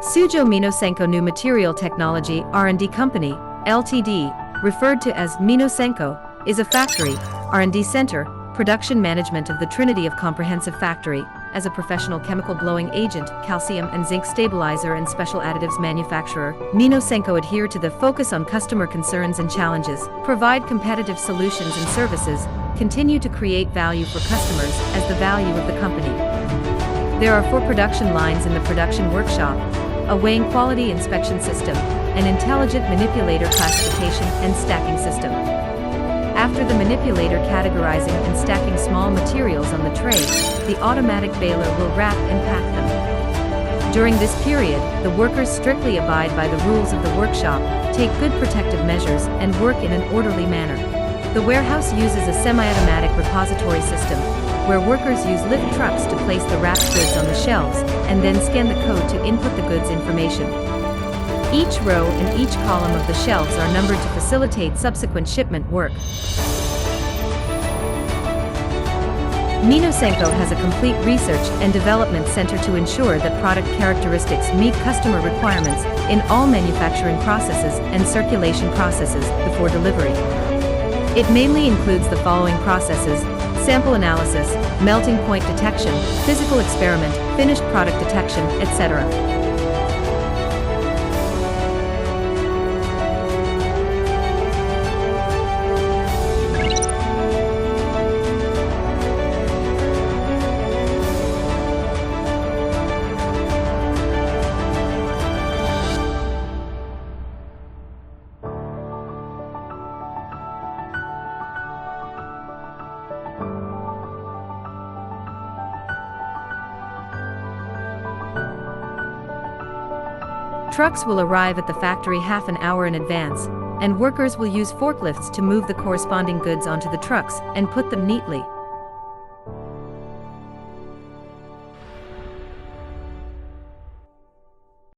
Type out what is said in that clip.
Suzhou Minosenko New Material Technology R&D Company, Ltd., referred to as Minosenko, is a factory, R&D center, production management of the trinity of comprehensive factory, as a professional chemical blowing agent, calcium and zinc stabilizer and special additives manufacturer. Minosenko adhere to the focus on customer concerns and challenges, provide competitive solutions and services, continue to create value for customers as the value of the company. There are 4 production lines in the production workshop, a weighing quality inspection system, an intelligent manipulator classification and stacking system. After the manipulator categorizing and stacking small materials on the tray, the automatic baler will wrap and pack them. During this period, the workers strictly abide by the rules of the workshop, take good protective measures, and work in an orderly manner. The warehouse uses a semi-automatic repository system, where workers use lift trucks to place the wrapped goods on the shelves, and then scan the code to input the goods information. Each row and each column of the shelves are numbered to facilitate subsequent shipment work. Minosenko has a complete research and development center to ensure that product characteristics meet customer requirements in all manufacturing processes and circulation processes before delivery. It mainly includes the following processes: sample analysis, melting point detection, physical experiment, finished product detection, etc. Trucks will arrive at the factory half an hour in advance, and workers will use forklifts to move the corresponding goods onto the trucks and put them neatly.